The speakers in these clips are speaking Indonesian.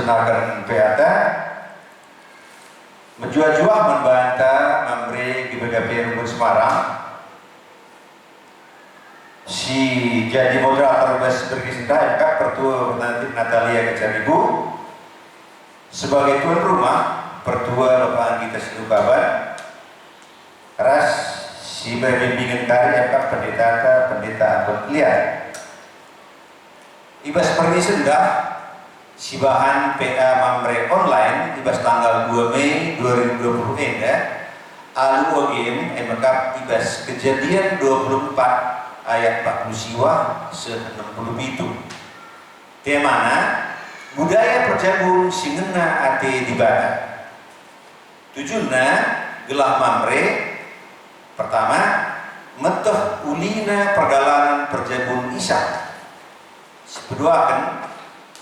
sebenarkan PAT menjual-jual membantah memberi di BKP Rukun Semarang si jadi moderator bes berkisah Kak Pertua nanti Natalia Kecaribu sebagai tuan rumah Pertua Bapak Anggita Sinukaban ras si berbimbingan karya Kak pendeta Anton Liar ibas perni sendah si bahan PA Mamre online ibas tanggal 2 Mei 2020 alu ogim emekap ibas kejadian 24 ayat 40 siwa se-60 itu temana budaya perjabun singena ate di bata tujuannya gelah Mamre pertama meteh ulina perjalanan perjabun Isa kedua kan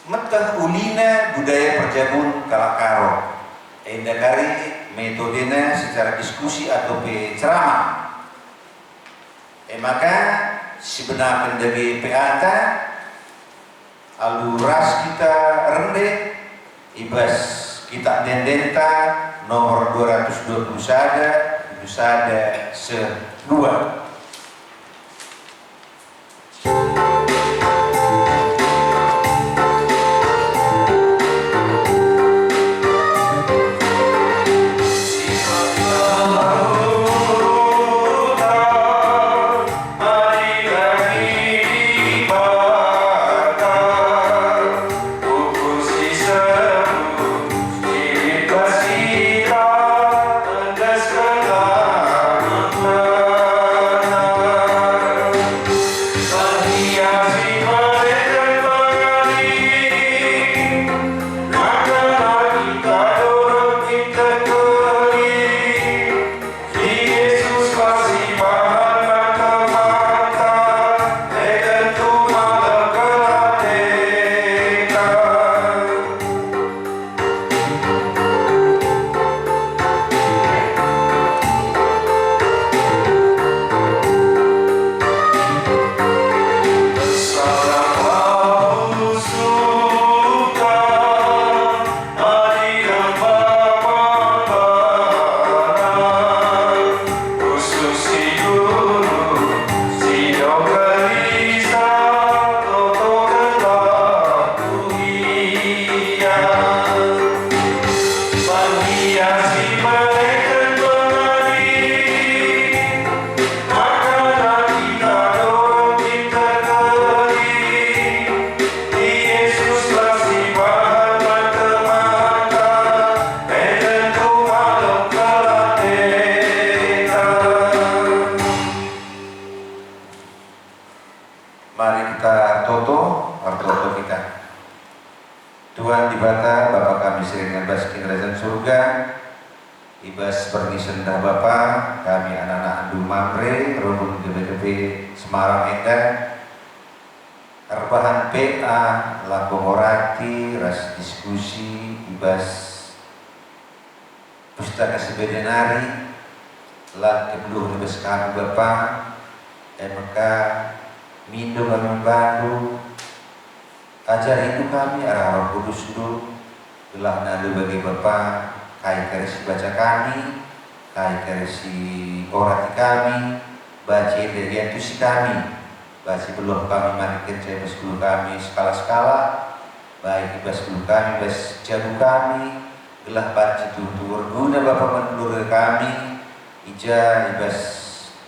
meteh ulina budaya perjabun kalakaro endakari metodenya secara diskusi atau ceramah maka sebenarnya dari PAT aluras kita rende ibas kita dendenta nomor 220 itu sada se-2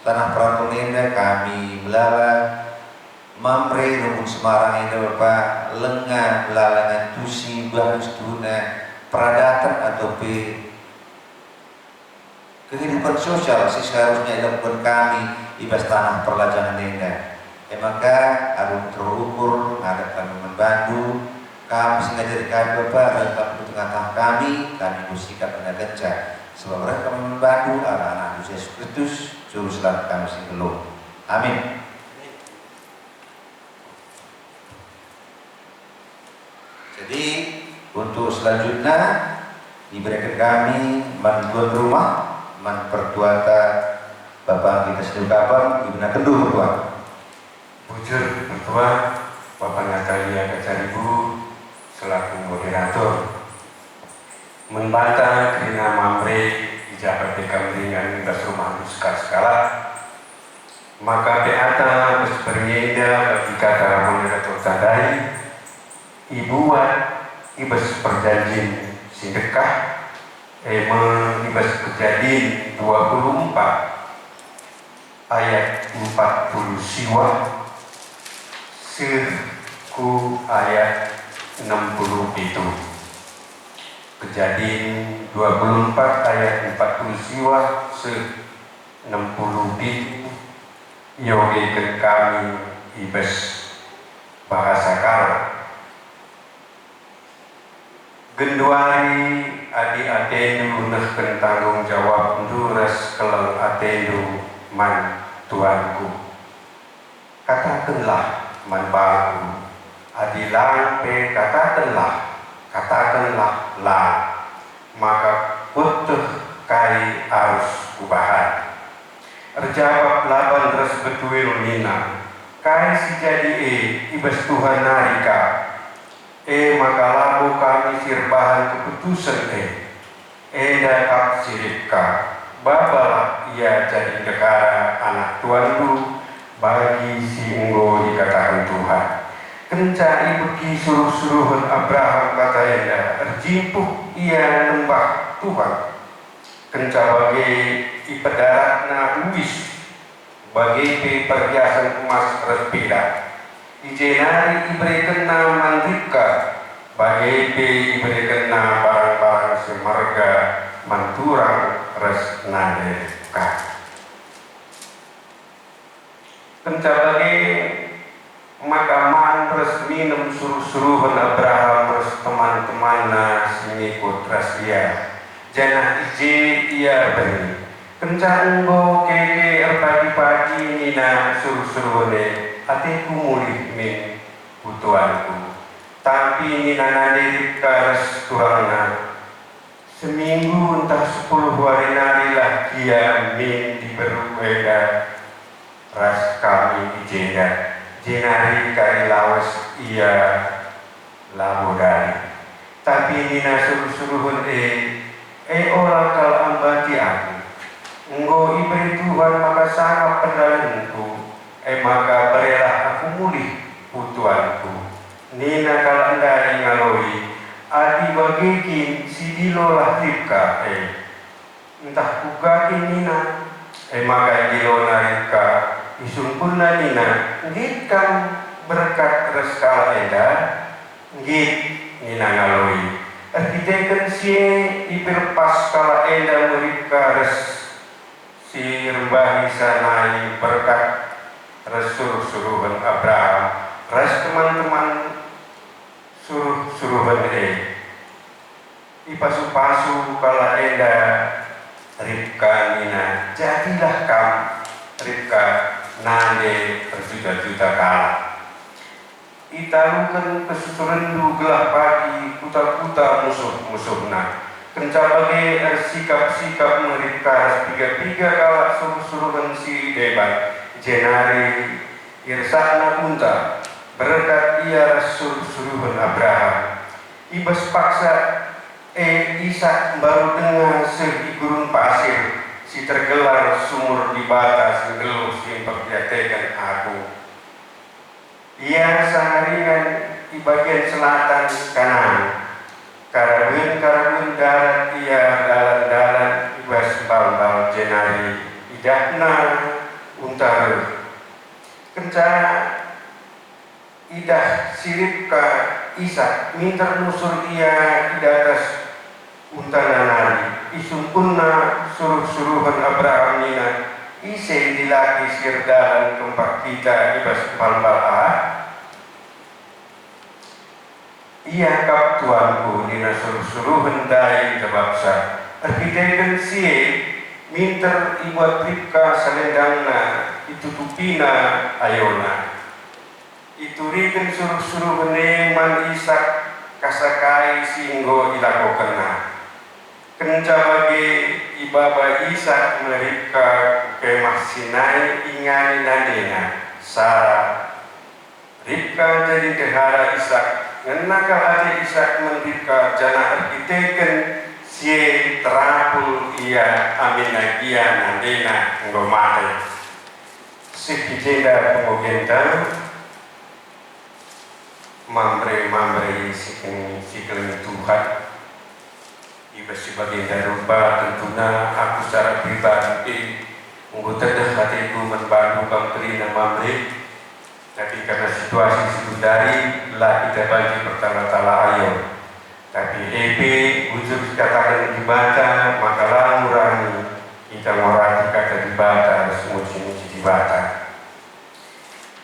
tanah Prantonenda kami melala Mamre Rukun Semarang ini Bapak lengah lalangan tusi bagus tuna peradatan atau kehidupan sosial seharusnya dilakukan kami ibas tanah perlajangan nenda maka arum terukur ngadap kami membantu kami sengaja kami Bapak dan kami tengah kami bersikap dengan gencar sebab mereka kami membantu anak-anak Yesus Kristus juru selamat kami sebelum amin. Jadi untuk selanjutnya diberikan kami mantuan rumah pertuata Bapak kita sedukapan Ibu Kendu Pertua bujur Pertua Bapak Natalia Kecaribu selaku moderator membantah kerana mamre ijabat dikambingan bersumah skala maka beata berspernyenda bagi kata moderator tadai ibuat ibas perjanjian sedekah ibas perjanjian 24 ayat 40 siwa ku ayat 60 itu. Kejadian 24 ayat 40 siwa 60 itu yogekan kami ibas bahasa karo genduari adi atendu nehken tanggung jawab duras keleng atendu man tuanku katakanlah man baku adilang pe katakanlah lah maka putuh kai arus kubahan terjawab laban res betuil mina kai si jadi ibas Tuhan narika maka labu kami sirbahan keputusan dakap siripka babalah ia jadi negara anak tuanku bagi si enggo dikatakan Tuhan kencai beki suruh-suruhan Abraham kata enda terjimpuh ia lembah Tuhan kenca bagi ipedaratna uis bagi perhiasan emas respira ijenari diberikan nama mandika bagi diberikan nama barang-barang semarga manturang resnadeka kenca bagi maka res minum suruh-suruhan Abraham res teman-temanna singikut res ia janah ije ia beri kenca enggo keke pagi-pagi nina suruh-suruhane hatiku mulih min butuhanku tapi nina nadir res Tuhanna seminggu entah 10 hari narilah dia min diberueda ras kami ijeda jenari kari lawas ia labodari tapi nina suruh-suruhun orang kal ambati aku enggo iberi Tuhan maka sangat pendalanku maka berilah aku mulih putuanku nina kal andai ngaloi adi bagikin si dilolah ripka entah kugakin nina maka dilo narika isumpulna nina ngitkan berkat reskala eda ngit nina ngaloi artitekan si ipirpas kala eda merika res si rembahi sanai berkat res suruh-suruhan Abraham res teman-teman suruh-suruhan ipasu-pasu kala eda Ribka nina jadilah kam Ribka nande berjuta-juta kala italukan kesusurendu gelah pagi kuta-kuta musuh-musuhna kenca bagi sikap-sikap mereka tiga-tiga kala suruh-suruhan si debat jenari irsana unta berkat ia suruh-suruhan Abraham ibas paksa Ishak baru dengar segi gurun pasir si tergelar sumur di batas ngeluh si perhatikan aku ia saharingan di bagian selatan kanan karabun darat ia dalan-dalan ibas bal-bal jenari idahna untar kenca idah siripka Ishak minta nusur ia di atas untananari isumpunna suruh-suruhan Abraham nina ise dilaki sirdahan tempat kita ibas bal-bal iya kap tuanku nina suruh-suruhan dai kebabsa arkitekten sie minter ibuat Ribka salendangna itutupina ayona iturikan suruh-suruhan man Ishak kasakai singgo ilakokenna kenca bagi ibaba Ishak mereka kemah Sinai ingani nadena Sarah Ribka jadi kehara Ishak ngenaka ade isak mendika jana arkiteken sie terapul ia amina ia nandena ngomate sikijenda pemogenta mamre sikling Tuhan iba sebagai rupa tentunya aku secara pribadi anggota hatiku membantu kamu mamre. Tapi karena situasi sekundari lah kita bagi bertala-tala ayo. Tapi EP wujud katakan dibaca maka langurani kita morati kata dibaca harus muji-muji dibaca.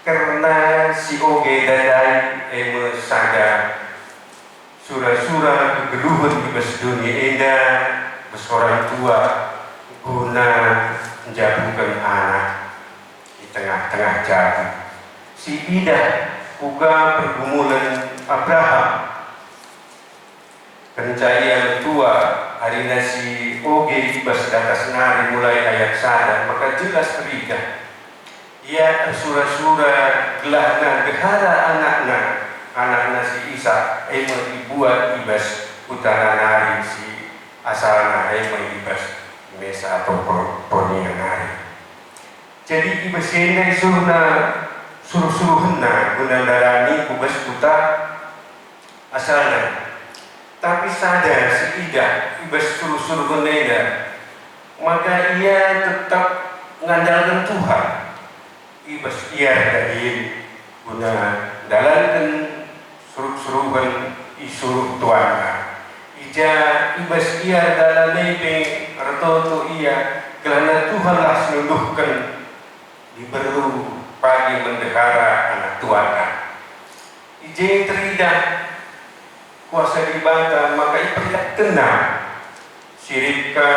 Karena si oge dadai eme saga surah-surah kegeluhan di bes dunia indah bes orang tua guna menjatuhkan anak di tengah-tengah jalan. Si Ida uga pergumulan Abraham pencarian tua hari nasi oge bas datas nari mulai ayat sada maka jelas teriga ia surah-surah gelahna gehara anak si Isa emang dibuat ibas utara nari si asalna emang ibas mesa atau ponian nari jadi ibas ini suruh hendak gunandarani kubas buta asalnya tapi sadar si Ida ibas suruh hendak maka ia tetap mengandalkan Tuhan ibas ia dari guna dalamkan suruh-suruhan isuruh Tuhan ija ibas ia dalam nebe arto ia karena Tuhanlah senunduhkan diberu pagi mendekara anak tuannya. Ije teridah kuasa dibantah maka ipridak tenang siripka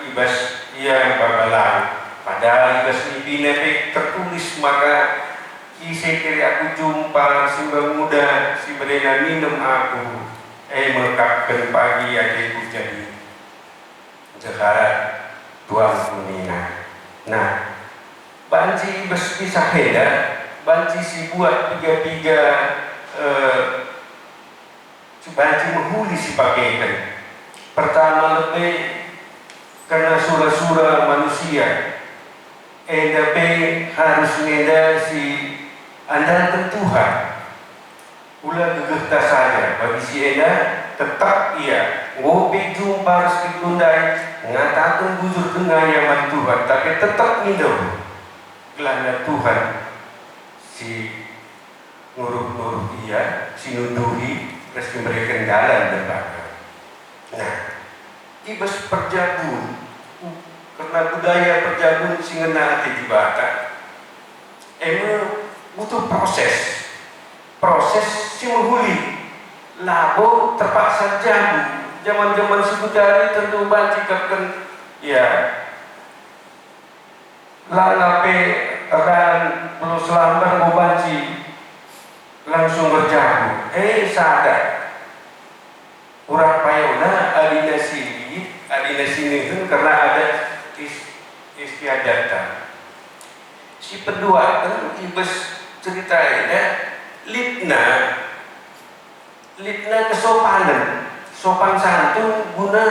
ibas ia babalan padahal ibas ibine tertulis maka isi kiri aku jumpa si muda si berena minum aku melekapkan pagi adikku jadi jaharat tuan kunina. Nah banci bisa heda, banci si buat tiga banci menghuli si pakaikan. Pertama lebih karena surah-surah manusia, harus ngeda si andalkan Tuhan. Ulah gegeta saja bagi si Eda tetap ia ngopi jumpa harus ditundai ngatakan bujur tengah yaman Tuhan tapi tetap minum. Kelana Tuhan si nguruh-nguruh dia, si nunduhi, terus memberikan jalan dan bahkan. Nah, ibas perjabun, karena budaya perjabun si ngena hati dibata, emang butuh proses si menghuli, labo terpaksa jabu, zaman-zaman sebudari tentu bancikakan, ya. Lalape dan belum selambar mau banci langsung berjabu sadar urang payona adina sini karena ada istiadatnya si pendua kan ibas ceritanya litna kesopanan sopan santun guna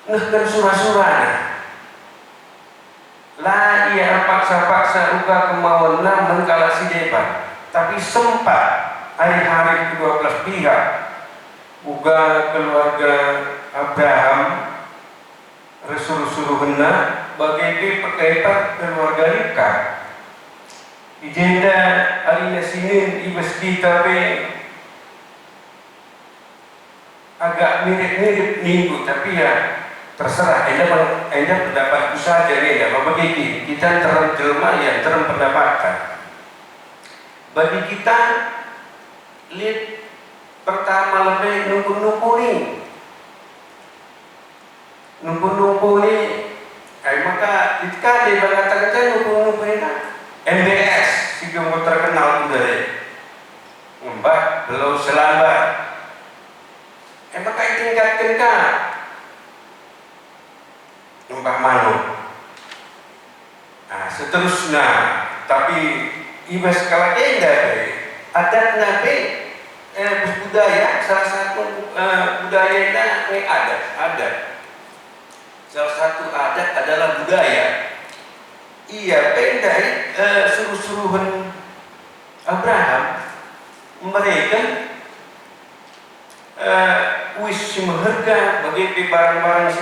ngehkan surah-surahnya lah ia paksa-paksa uga kemauan namun kalah si depan tapi sempat hari-hari kedua belas pihak uga keluarga Abraham resuruh-suruhna bagai pekepat keluarga Ribka ijenda hari Senin ibas di tapi agak mirip-mirip minggu tapi ya terserah, anda pendapatku saja nih, begitu kita terjelma ya terem pendapatan. Bagi kita lihat pertama lebih nunggu nih, maka kita dia mengatakan saya nunggu nih, MBS si yang terkenal itu dari Mbak belum selamat, maka tingkatkan kan. Mbak Manu. Nah, seterusnya, tapi ibas kalau ada adat nabi budaya, salah satu budaya ini ada. Salah satu adat adalah budaya. Iya, pendai suruh-suruhan Abraham, mereka wis si maharga bagi barang-barang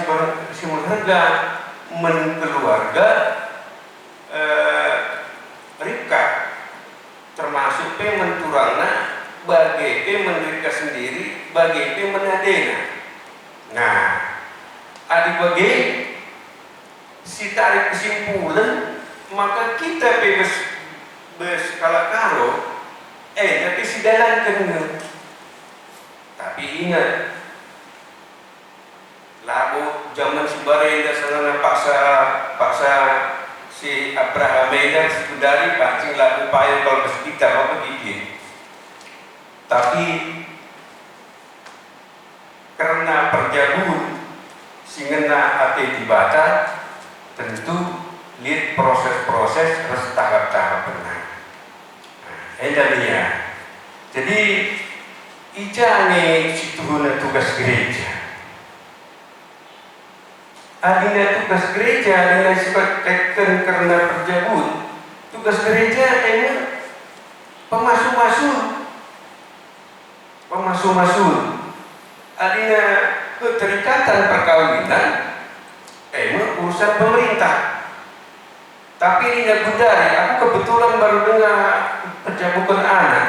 si maharga menkeluarga Ribka, termasuk menturangna bagi Ribka sendiri bagi menadena. Nah, adik bagi si tarik kesimpulan, maka kita berskala karo tapi si dalam kena. Tapi ingat, lalu zaman Subarenda sana paksa si Abraham Medan sekudari pancing lagu payung kalau kita apa begini. Tapi karena perjamuan singena ate dibaca, tentu lihat proses-proses harus tahap-tahap benar. Nah, jadi ijane situhuna tugas gereja. Adina tugas gereja dengan sifat kaitkan karena perjamuan. Tugas gereja emang pemasuh-masuh. Adina keterikatan perkawinan emang urusan pemerintah. Tapi ini budaya, aku kebetulan baru dengar pencabukan anak.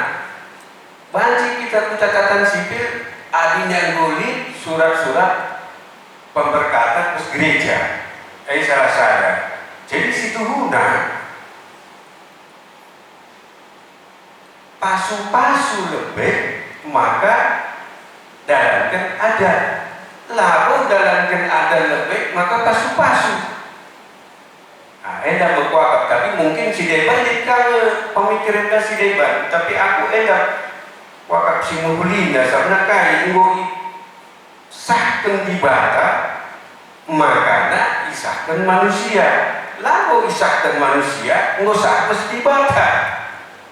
Banci kita catatan sipil, adina ngoli surat-surat pemberkatan ke gereja. Salah saya. Jadi situ huna pasu-pasu lebih, maka dalamkan ada. Lalu dalamkan ada lebih, maka pasu-pasu. Nah, enggak berkuat, tapi mungkin si Deban kalau pemikiran si Deban, tapi aku enggak wakaf si Muhulina sabna kai ngoi sahkan dibata, makanya isahkan manusia. Lalu isahkan manusia, ngusah mesti dibata.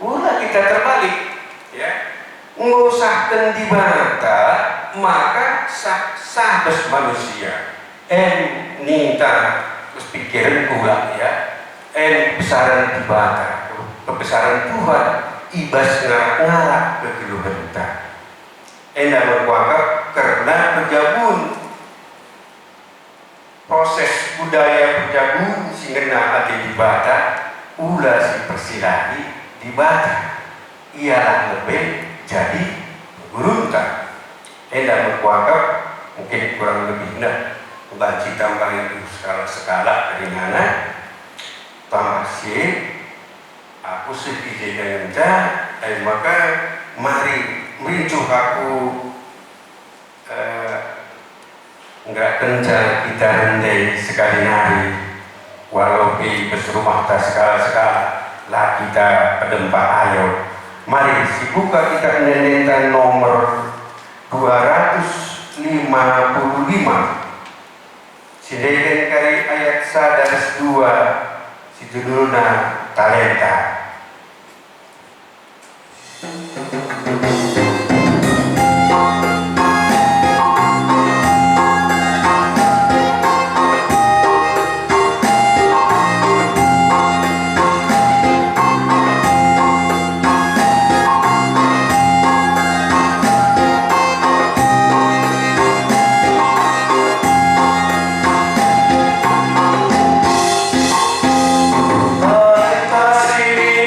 Ulah kita terbalik, ya. Ngusahkan dibata, maka sah manusia. Nita pikiran pula ya, besaran dibata, kebesaran Tuhan, ibas ngarak kegeluhan kita. Enak berwakaf karena berjabun proses budaya berjabun sehingga ada dibata, ulah si persilahi dibata, ialah lebih jadi beruntung. Enak berwakaf mungkin kurang lebih membaca tambah itu skala dari mana masih aku sedih dengan maka mari merincuh aku enggak kencang kita rendai sekali hari walau di berumah tak skala lah kita pedempa ayo mari sibuka kita menentukan nomor 255 Sidekan kari ayat 1 2 si judulna talenta. Sini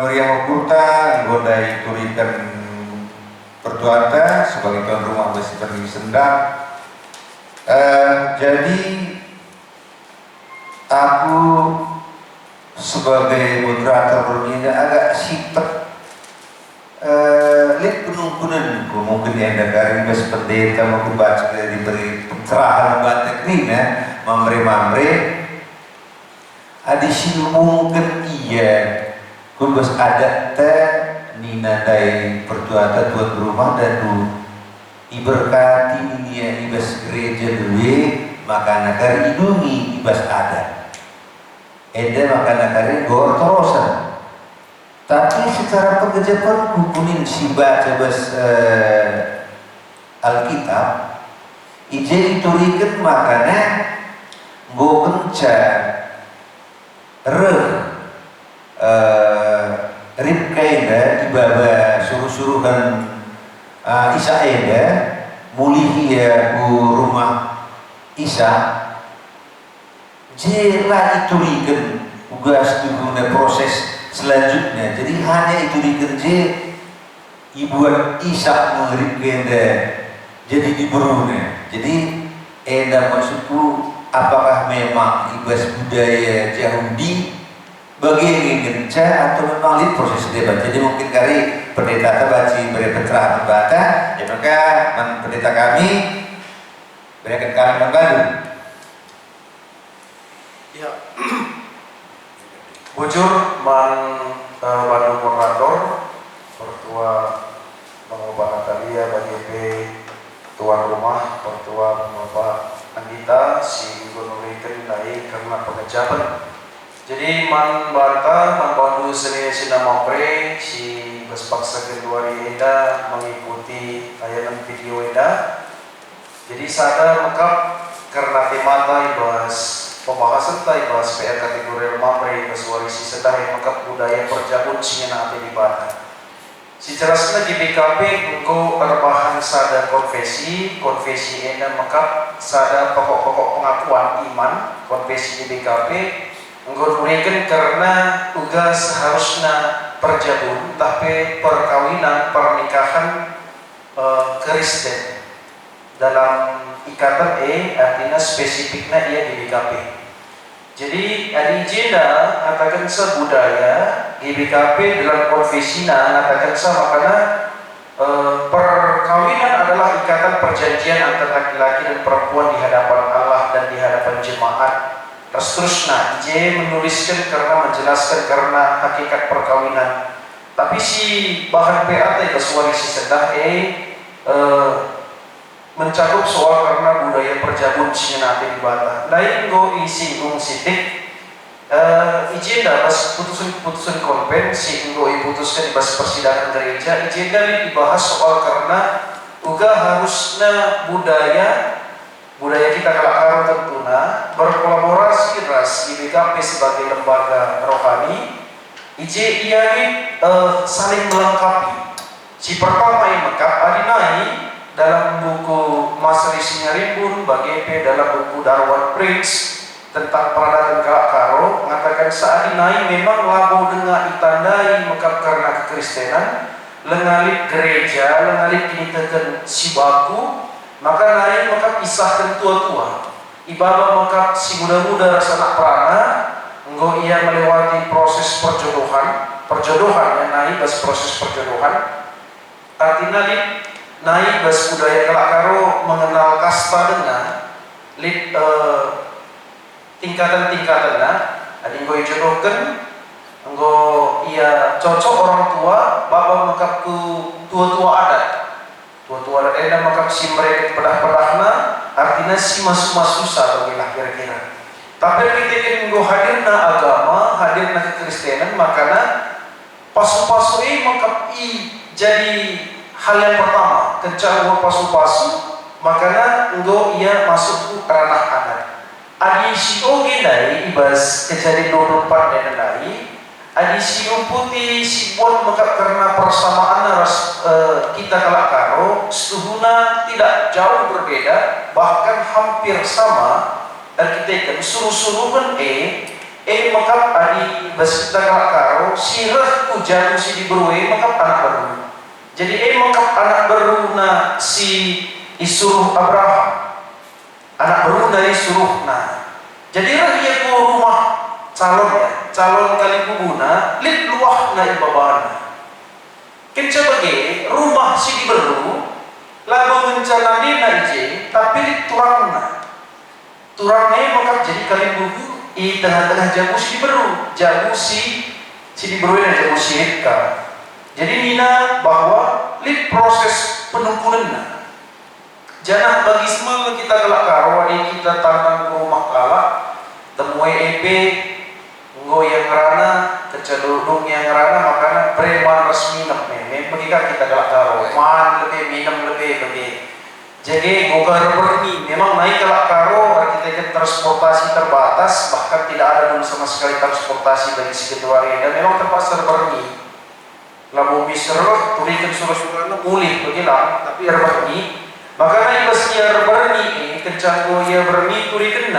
meriah okulta godai turikan pertuanta sebagai tuan rumah besi pergi sendang. Jadi aku sebagai moderator berminat agak sipet lihat penungkunan mungkin yang negara bes pendeta mau baca diberi pencerahan batik ini mamre adisi mungkin iya kun bos adat teh nina dai pertuata tuan rumah dan du iberkati ini ibas gereja dulu maka negara idungi ibas adat ede maka negara gor torosan. Tapi secara pengejapan kukunin si baca bas Alkitab ije diturikan makanya go kenca ribka eda ibaba suruh-suruhan Isa eda mulihi ya ku rumah Isa jelah diturikan ugas duguna proses selanjutnya. Jadi hanya itu dikerja ibuan Isa mengerik enda jadi diberune. Jadi enda maksudku apakah memang ibas budaya Yahudi bagian ingin atau memang lihat proses debat. Jadi mungkin kali pendeta terbaci beri pencerahan pembata ya maka pendeta kami berikan kalian membantu ya. Bujur Bandung Moderator Pertua Mengubah Natalia BGP tuan rumah Pertua Bapak Andita si gunurikan naik karena pengejapan. Jadi man bantu seni sinamapre si berpaksa kedua eda mengikuti tayangan video eda. Jadi sadar lengkap karena temata ibas pembahasan tadi bahas PR kategori mamre bersuarisi sedang yang mengkap budaya perjabun singena di bata. Si jelasnya di BKP engkau erbahan sada konfesi ena mengkap sada pokok-pokok pengakuan iman konfesi di BKP engkau durikan karena uga seharusnya perjabun tapi perkawinan pernikahan Kristen dalam ikatan artinya spesifiknya ia di BKP. Jadi ada agenda katakan sebudaya GBKP dalam konfesina katakan makanya perkawinan adalah ikatan perjanjian antara laki-laki dan perempuan di hadapan Allah dan di hadapan jemaat. Terus-terusnya IJ menuliskan karena menjelaskan karena hakikat perkawinan. Tapi si bahan PAT kesuarisi sedah mencakup soal karena budaya perjabun singenate di bata. Lain go isi sitik ijenda pas putusan konven si go diputuskan di pas persidangan gereja ijenda dibahas soal karena uga harusnya budaya kita kalakar tentunya berkolaborasi ras di BKP sebagai lembaga rohani IJ saling melengkapi. Si pertama yang mengkap adinai dalam buku Masrisinya Rimbun, BGP dalam buku Darwan Prince tentang peradatan Kalakaro mengatakan saat dinai memang labo dengan itandai mekap karena kekristenan lengalit gereja, lengalit kinitakan si baku maka naik mekap isahkan tua-tua ibadah mekap si muda-muda rasa nak perana engkau ia melewati proses perjodohan yang naik bas proses perjodohan artinya naik bas budaya Kalakaro mengenal kasta dengan tingkatan-tingkatannya ada yang gue jodohkan engkau ia cocok orang tua bapak mengkap ke tua-tua adat enak mengkap si mereka pedah-pedahna artinya si masuk susah bagilah kira-kira tapi ketika engkau hadirna agama hadirna kekristenan makanya pasu-pasu ini mengkap jadi hal yang pertama kencang pasu-pasu makanya engkau ia masuk ke ranah adat adi siu gendai ibas kejadian 24 dan lain adi siu putih si buat mekap karena persamaan kita Kalakaro setuhuna tidak jauh berbeda bahkan hampir sama dan kita ikan suruh-suruhan mekap adi ibas kita Kalakaro karo sirah ujar si diberwe maka anak baru. Jadi maka anak baru na si isuruh Abraham. Anak baru dari suruh na. Jadi dia ke rumah calon kali kubuna lip luah na ibabana. Kenca bagi rumah si diberu lalu rencana ni naje tapi lip turangna. Turangnya maka jadi kali bubu di tengah-tengah jago si diberu, jago si diberu dan jago si Ribka. Jadi nina bahwa lip proses penungkunan. Jangan bagi semua kita kelak karwani kita tantang rumah kalak temui EP yang rana keceludung yang rana makanya preman resmi memang begitu kita kelak karo man lebih minum lebih jadi gogar berni memang naik kelak karo arsitek transportasi terbatas bahkan tidak ada dulu sama sekali transportasi bagi sekitar dan memang terpaksa berni lalu misalnya turikan surah-surahnya mulih begilang tapi berni makanya ibasnya berni kencanggo ya berni turikan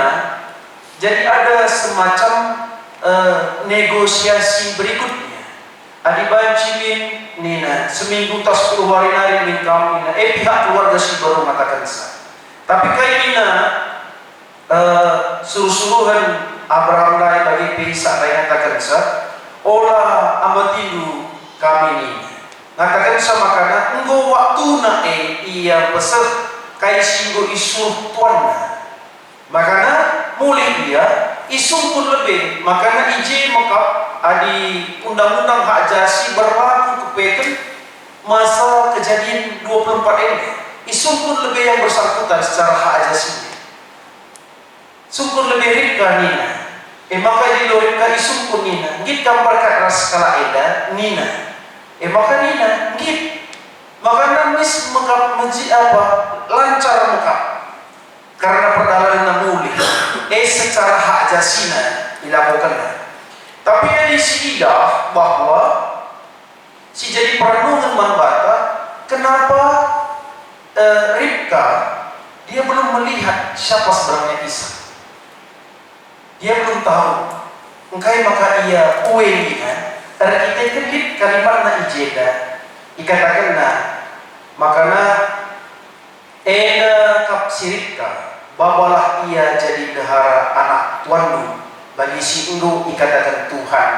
jadi ada semacam negosiasi berikutnya. Adi bancimin nina seminggu tas 10 hari nari min kami nina pihak keluarga si baru mengatakan sah. Tapi kayak nina suruh-suruhan Abraham lai bagi pihak lain mengatakan sah. Olah amatidu kami nina. Mengatakan sah makanya engkau waktu na iya peser kayak singgo isuh tuan. Makanya mulai dia isu pun lebih makanya ije maka adi undang-undang hak asasi berlaku kepeken masa kejadian 24 ini isu pun lebih yang bersangkutan secara hak asasi sungkur lebih rika nina maka di lorika isu pun nina ngit gambar kat ras kala eda nina maka nina ngit maka namis maka menji apa lancar maka karena perdalangan mulih secara hak jasina dilakukan. Tapi dari si idah bahwa si jadi perenungan manbata kenapa Ribka dia belum melihat siapa sebenarnya Ishak. Dia belum tahu. Engkai maka ia uwengi kan. Kita kedip kalimat na ijeda ikatakan na makana kap si Ribka bawalah ia jadi dahara anak tuanmu bagi si engkau ikatakan Tuhan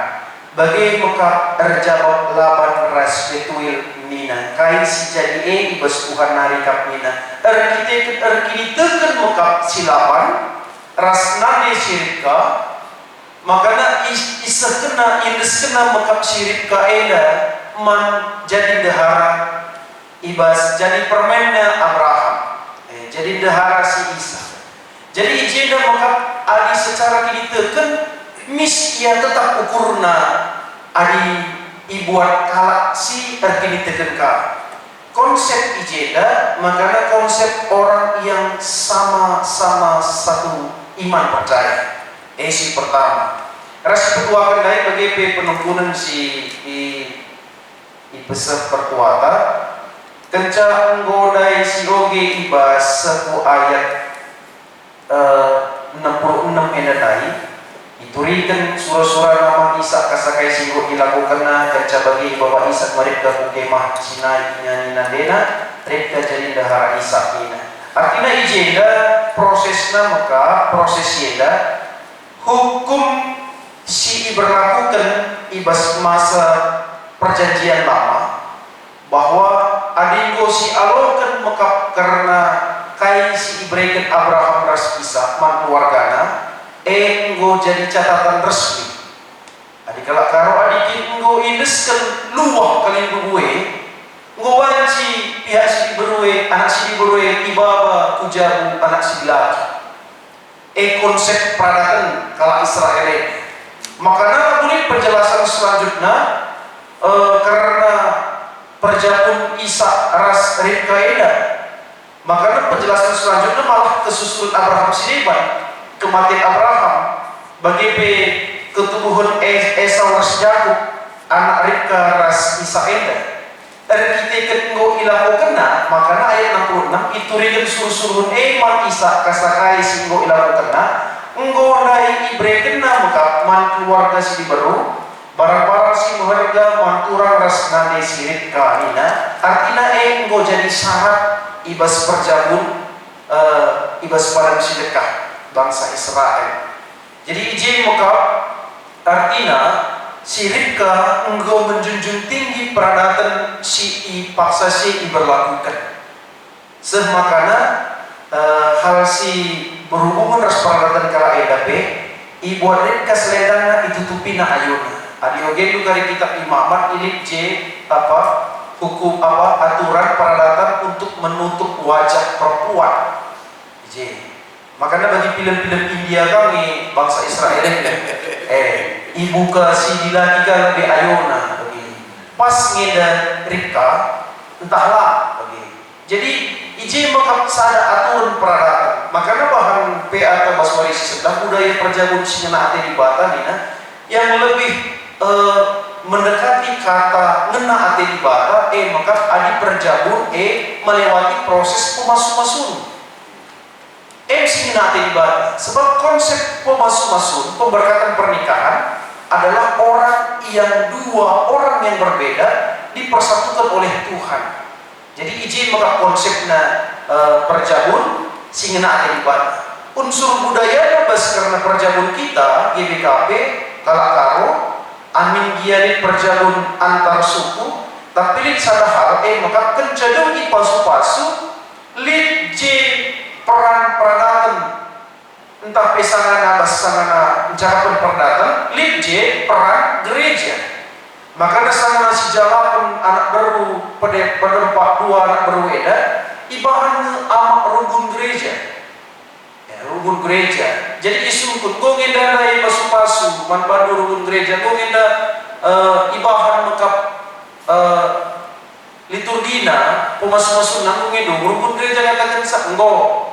bagi mekap terjawab laban ras betuil nina kain si jadi ibas Tuhan narikap nina erkini teken mekap silapan ras nane sirika makana isah kena indes kena mekap sirika eda man jadi dahara ibas jadi permennya Abraham jadi dahara si Ishak. Jadi ijenda maka adi secara kini teken mis ia tetap ukurna adi ibuat kalak si terkini teken ka. Konsep ijenda makanya konsep orang yang sama-sama satu iman percaya. Si pertama. Ras kedua kendai bagi penungkunan si besar perkuatan kenca nggodai si oge ibas satu ayat 66 enadai diturikan surah-surah nama Ishak kasakai singgo dilakukan kenca bagi bawa Ishak mereka kukemah sinai nyanyi dena mereka jadi dahara Ishak ina artinya ijenda prosesnya maka proses yeda hukum si berlakukan ibas masa perjanjian lama bahwa adinggo si alokan maka karena kai si ibrekan Abraham ras Ishak man keluargana enggo jadi catatan resmi adikala karo adikin enggo indeskan luah kalian gue enggo banci pihak si diberwe anak si diberwe ibaba kujabu anak si laki konsep peradakan kala Israel makanya boleh penjelasan selanjutnya karena perjabun Ishak ras Ribka eda makanya penjelasan selanjutnya malah kesusulan Abraham sineban kematian Abraham bagi ketubuhan Esau ras Yakub anak Ribka ras Ishak eda dan kita ketenggo ilahu kena makanya ayat 66 itu rigen suruh-suruhun man Ishak kasakai singgo ilahu kena enggo nai ibre kena maka man keluarga si diberu barang-barang si aturan ras nade sirit kanina artina enggo jadi syarat ibas perjabun ibas pada sedekah bangsa Israel. Jadi izin muka artina sirika engkau menjunjung tinggi peradatan si paksa si berlakukan. Semakana hal si berhubungan ras peradatan kala edape ibuatin kaslendana itu tupina ayuna. Adiogen du kari kitab imamat ini hukum aturan peradatan untuk menutup wajah perempuan. Makanya bagi film-film India kami bangsa Israel ibu ke si dilaki lebih ayona pas ngeda Ribka entahlah jadi izin maka ada aturan peradatan. Makanya bahan PA atau baswari sedang budaya perjabun sinena ate di bata nina yang lebih mendekati kata ngena ate di bata maka adi perjabun melewati proses pemasuk-masun sinena ate di bata. Sebab konsep pemasuk-masun pemberkatan pernikahan adalah orang yang dua orang yang berbeda dipersatukan oleh Tuhan. Jadi izin maka konsepnya perjabun sinena ate di bata. Unsur budaya bas karena perjabun kita GBKP kalakaro amin gialit perjabun antar suku tapi lid sadahal maka kencadung di pasu-pasu lid j peran peradatan entah pesangana basangana ucapan peradatan lid j peran gereja. Maka dasarnya si jalan anak baru pedempak dua anak baru eda ibahan amak rukun gereja. Rukun gereja. Jadi isungkut gongenda nai pasu-pasu man bandu rukun gereja gongenda ibahan mekap liturgina pemasuk-masuk nanggung edu rukun gereja katakan sak enggo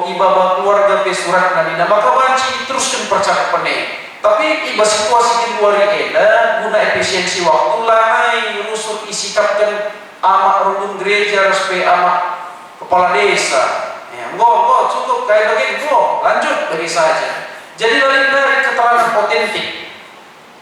ibaba keluarga pe surat nanina maka banci teruskan percakapan tapi iba situasi di luar eda guna efisiensi waktu lanai rusuk isikapkan amak rukun gereja respe amak kepala desa enggak cukup kayak begini lanjut bagi saja. Jadi dari keterangan otentik.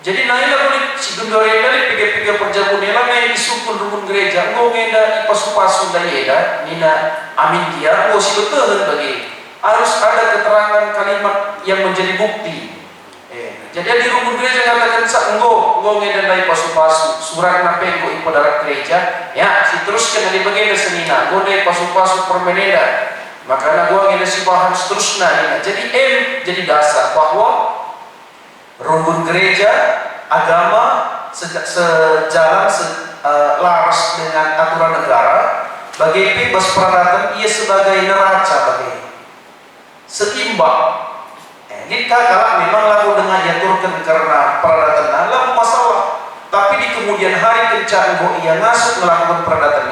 Jadi naila boleh si gendore dari pikir-pikir perjabun nela main disukun rukun gereja enggak ngeda ipasu-pasu dari eda nina amin dia si betul bagi harus ada keterangan kalimat yang menjadi bukti. Jadi di rukun gereja katakan enggak ngeda dari pasu-pasu surat nape enggak ipo darat gereja ya si terus kena dibagi senina enggak dari pasu-pasu permeneda. Makanya gua ngene si bahan seterusnya jadi jadi dasar bahwa rukun gereja agama sejalan laras dengan aturan negara bagi bebas peradatan ia sebagai neraca bagi seimbang jika kalau memang lagu dengan diaturkan karena peradatan lalu masalah tapi di kemudian hari kencang engkau ia ngasuk melakukan peradatan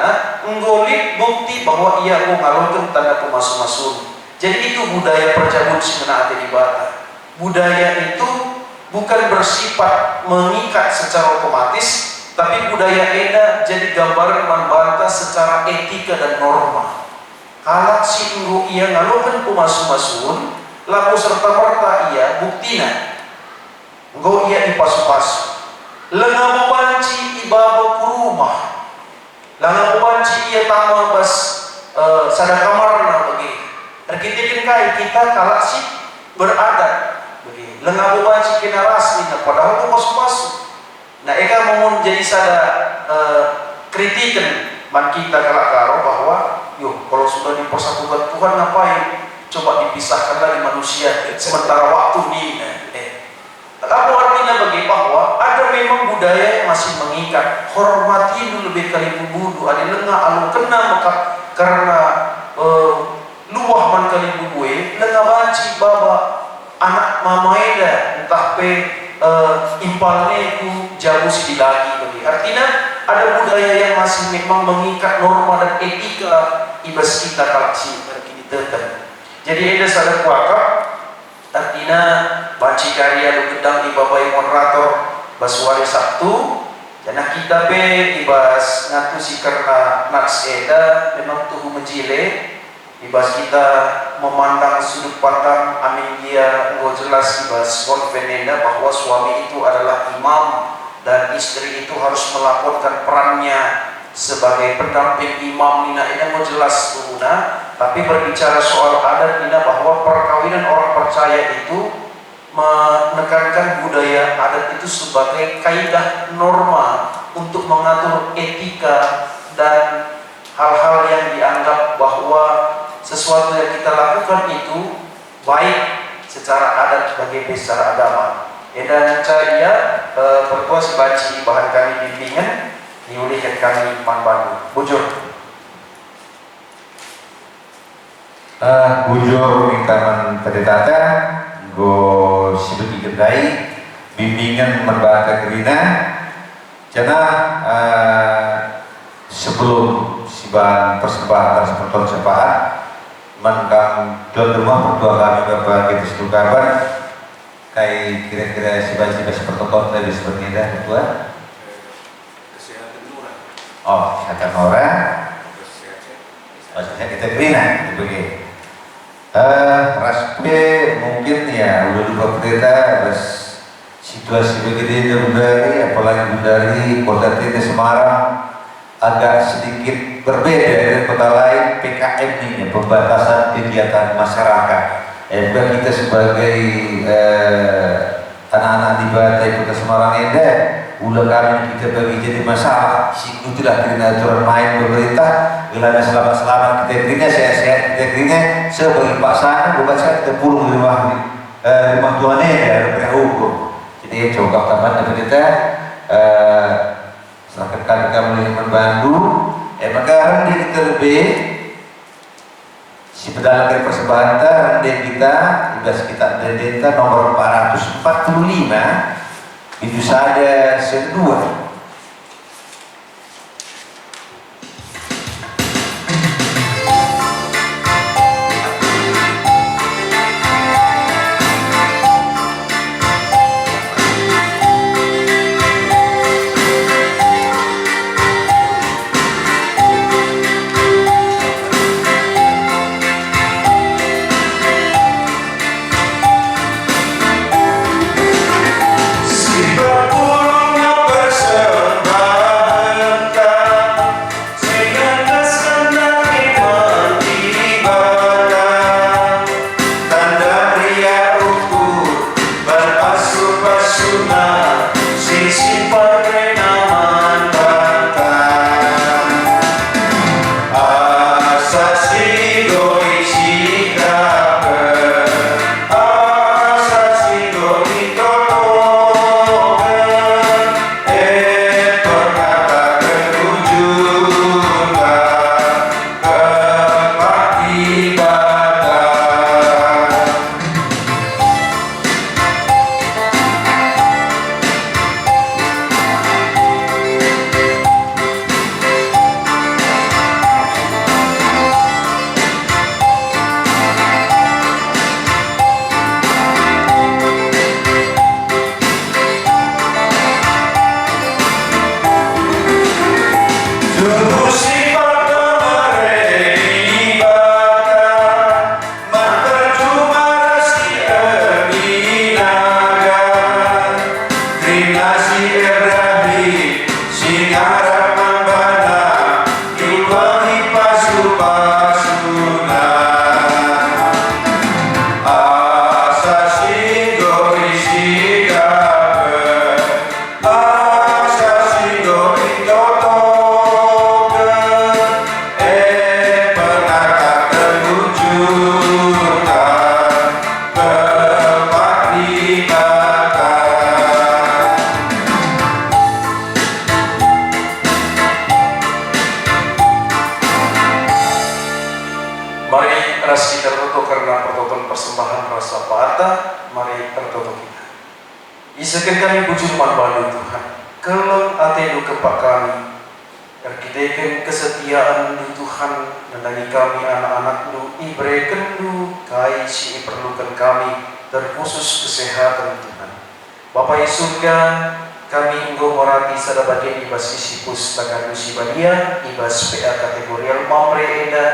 engkau lihat bukti bahwa ia mengalurkan tanda pemasuk-masuk. Jadi itu budaya perjabun sinena ate di bata. Budaya itu bukan bersifat mengikat secara otomatis tapi budaya eda jadi gambaran membantah secara etika dan norma. Kalau si engkau ia ngalurkan pemasuk-masuk lalu serta merta ia buktina engkau ia dipasu-pasu lenga banci ibaba ku rumah lenga banci ia tama bas sada kamarna bagi terkitikin kai kita kalak si beradat bagi lenga banci kena rasmi padahal itu masuk-masuk nah eka mau jadi sada kritikan man kita kalak karo bahwa yuk kalau sudah dipersatukan Tuhan ngapain coba dipisahkan dari manusia sementara waktu ini apa artinya bagi bahwa ada memang budaya yang masih mengikat hormati dulu lebih kali budu ada lengah alu kena maka karena luah man kali bubuwe lengah banci baba anak mamaeda entah pe impalnya itu jauh sedih lagi bagi artinya ada budaya yang masih memang mengikat norma dan etika ibas kita kalau si kini tertentu. Jadi ada sadar kuakap artinya baci karya lu gedang di babai moderator baswari Sabtu jana kita be ibas ngatu si karena naks eda memang tuhu menjile ibas kita memandang sudut pandang amin dia engkau jelas ibas konvenenda bahwa suami itu adalah imam dan istri itu harus melaporkan perannya sebagai pendamping imam nina ini mau jelas Bunda. Tapi berbicara soal adat nina bahwa perkawinan orang percaya itu menekankan budaya adat itu sebagai kaidah norma untuk mengatur etika dan hal-hal yang dianggap bahwa sesuatu yang kita lakukan itu baik secara adat bagi secara agama. Dan saya pertua sebaci bahan kami bimbingan diulihkan kami manbandu. Bujur. Bujur mintaman pendeta go sibeki gendai bimbingan membahas gerina karena sebelum siban persembahan seperti sepakat menkam tuan rumah berdua kami bapak kita setu kabar kayak kira-kira siban-siban seperti dari seperti ini dah ketua Kesehatan orang. oh kesehatan orang maksudnya kita gerina begitu. Raspe mungkin ya udah lupa pendeta bas situasi begini dari apalagi dari kota Tete Semarang agak sedikit berbeda dari kota lain. PKM ini pembatasan kegiatan masyarakat. Kita sebagai anak-anak di Batai kota Semarang ini ulah kami kita bagi jadi masalah siku tidak kena aturan main pemerintah gelana selamat-selamat kita berinya sehat-sehat kita berinya sebagai pasangan bukan saya kita pulang di rumah Tuhan ya dari hukum jadi coba kapan kita selamat kami membantu maka rendah kita lebih si pedalang dari persembahan rendah kita tugas kita rendah nomor 445 itu saja kedua. Isakan kami bujur manbalu Tuhan, kelong atenu kepak kami, erkitekan kesetiaan du Tuhan, menangi kami anak-anak-Nu, ibrekan Du, kai si perlukan kami, terkhusus kesehatan Tuhan. Bapa yang surga, kami engkau morati sada bagian ibas isipus takkan nusibadia, ibas PA kategorial mamre eda,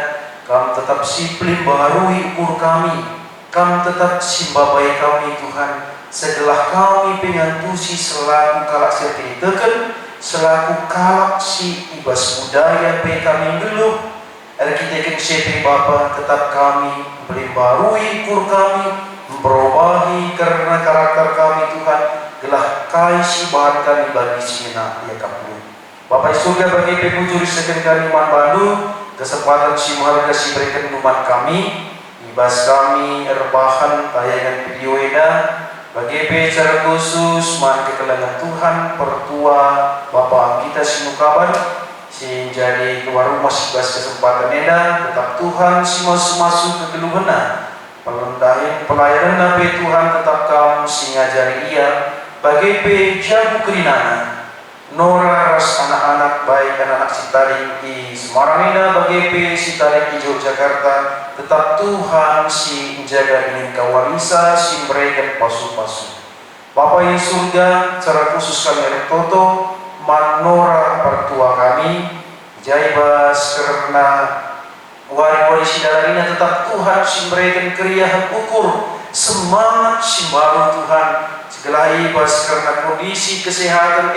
kam tetap siplim baharui umur kami, kam tetap simbabai kami Tuhan, segelah kami pengantusi selaku kalak serti teken selaku kalak si ibas budaya pe kami geluh arkitek sepe Bapa tetap kami memperbarui kur kami memperubahi karena karakter kami Tuhan gelah kai si bahan kami bagi sina ya kaplu Bapak surga bagi pebujuri seken kami man bandu kesempatan si maharga si berikan numan kami ibas kami erbahan tayangan video eda bagi secara khusus man kekelangan Tuhan pertua Bapak kita sinukaban si jadi keluar rumah si ibas kesempatan eda tetap Tuhan si masuk kegeluhana pelendahin pelayanan Nabi Tuhan tetap kamu si ngajari ia bagi jabu kerinana Nora ras anak-anak baik anak-anak Sitaring di Semarang ini bagi Sitaring di Yogyakarta tetap Tuhan si menjaga ingin kawarisa si mereka pasu-pasu Bapak yang surga secara khusus kami Rektoto Manora pertua kami Jaibas karena wari-wari si dalamnya tetap Tuhan si mereka keriahan ukur semangat si baru Tuhan segala ibas karena kondisi kesehatan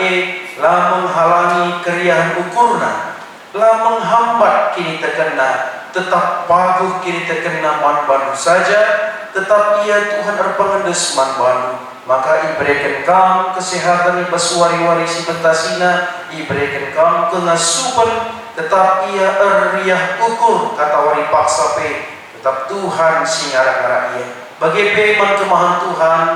lah menghalangi keriahan ukurna lah menghambat kini terkena tetap paguh kini terkena man banu saja tetap ia Tuhan erpengendes man banu maka iberikan kam kesehatan ibas wari-wari si bentasina iberikan kam kengasupan tetap ia eriah ukur kata wari paksa pe tetap Tuhan si ngarak-ngarak ia bagi peman kemahan Tuhan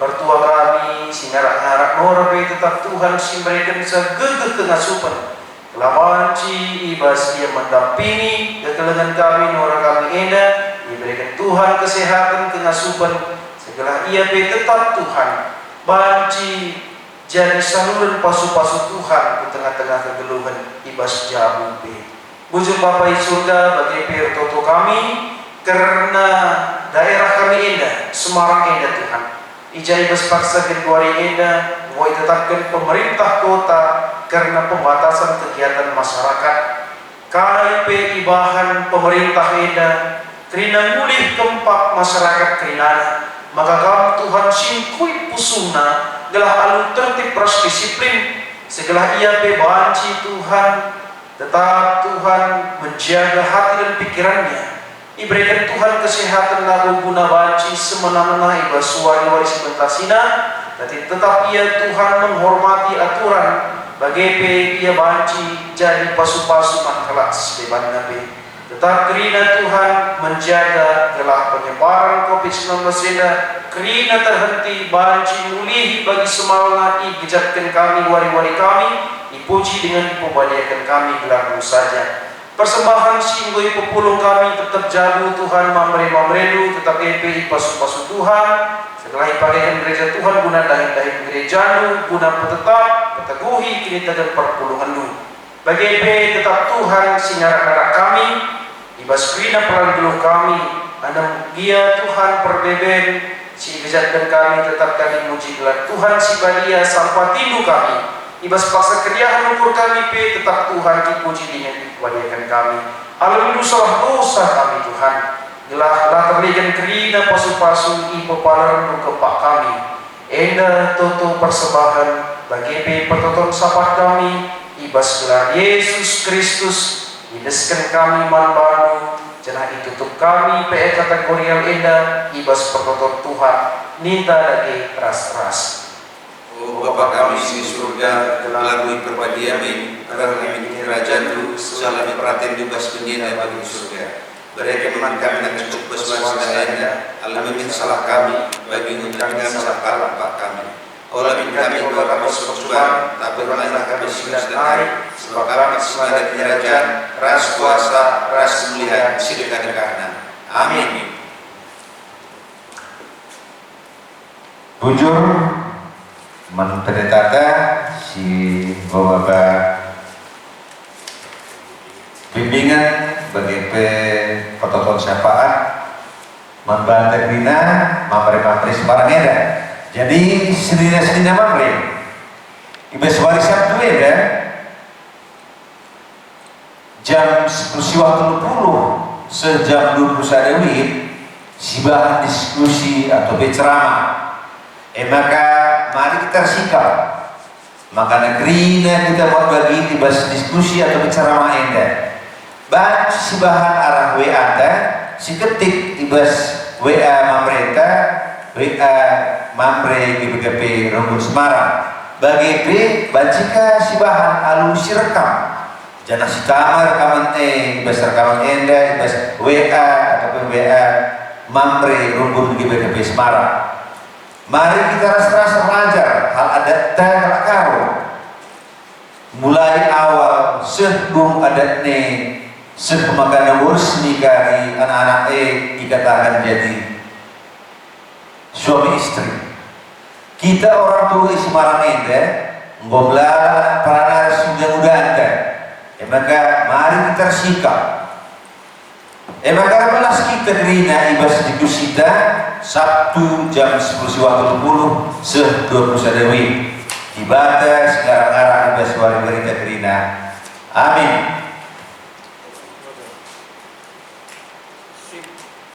pertua kami si ngarak-ngarak norbe tetap Tuhan si mereka bisa gegeh kengasupan kelawan ci ibas ia mendampingi kekelengan kami nora kami enda diberikan Tuhan kesehatan kengasupan segala ia be tetap Tuhan banci jadi saluran pasu-pasu Tuhan di tengah-tengah kegeluhan ibas jamu be bujur Bapak surga bagi Toto kami karena daerah kami indah Semarang indah Tuhan ijai berpaksa kedua indah mau ditetapkan pemerintah kota karena pembatasan kegiatan masyarakat KIP ibahan pemerintah indah kerina mulih kempak masyarakat kerinana maka kamu Tuhan singkui pusuna gelah alu tertib pros disiplin segala ia bebanci Tuhan tetap Tuhan menjaga hati dan pikirannya diberikan Tuhan kesehatan lagu guna banci semena-mena ibas wari-wari sebentasina tapi tetap ia Tuhan menghormati aturan bagi ia banci jadi pasu-pasu mankelak sebeban Nabi tetap kerina Tuhan menjaga gelah penyebaran COVID-19 ini kerina terhenti banci mulih bagi semangat gejatkan kami wari-wari kami dipuji dengan pembaliakan kami gelar saja persembahan singgoi pepulung kami tetap jago Tuhan mamre-mamredu tetap EPI pasu-pasu Tuhan setelah ipagaikan gereja Tuhan guna dahin-dahin gereja guna tetap peteguhi kini tegan perpuluhan lu bagi EPI tetap Tuhan singarak-ngarak kami ibas krina pelan geluh kami anam dia Tuhan perbeben si gejatkan kami tetap kami muji gelar Tuhan si badia sampai tindu kami ibas paksa keriahan ukur kami pe tetap Tuhan dipuji dengan wadiakan kami alhamdulillah salah dosa kami Tuhan gelah terligan kerina pasu-pasu ipo palar kepak kami enda toto persembahan bagi pe pertoton sahabat kami ibas gelar Yesus Kristus ideskan kami manbanu jenah ditutup kami pe kategorial enda ibas pertoton Tuhan ninta lagi ras-ras Oh Bapa kami di surga, melalui perbadiami, agar kami di kerajaan-Mu, selama perhatian juga sebenarnya bagi surga. Berikan iman kami dan cukup bersuara sedaya, alamin salah kami, bagi undang kami salah Bapak kami. Olamin kami dua kami sepersuan, tak berlalah kami sinas dan air, sebab kami semangat kerajaan, ras kuasa, ras kemuliaan, sedekah-dekahna. Amin. Bujur menteri si Bapak bimbingan bagi petoton syafaat membantu bina mamre sebarangnya jadi sedina mamre ibas wari Sabtu ya jam 10 waktu 20 sejam 21 si bahan diskusi atau berceramah Maka mari kita sikap. Maka negeri kita buat bagi dibahas diskusi atau bicara maenda. Baca si bahan arah WA si ketik dibahas WA Mamreta, WA Mamre GBKP Rungkut Semarang. Bagi B bacika si bahan alu si rekam. Jangan si tamar rekaman dibahas rekaman enda dibahas WA ataupun WA Mamre Rungkut GBKP Semarang. Mari kita rasa-rasa belajar hal adat dan karo. Mulai awal sebelum adat sepemakanan urus nikari anak-anak dikatakan jadi suami istri. Kita orang tua di Semarang ini ngomlah para sudah anda. Maka mari kita sikap. Maka belas kita kerina ibas diskusi kita Sabtu jam 10.20 se-21 ibadah sekarang-karang ibas wari berita kerina. Amin.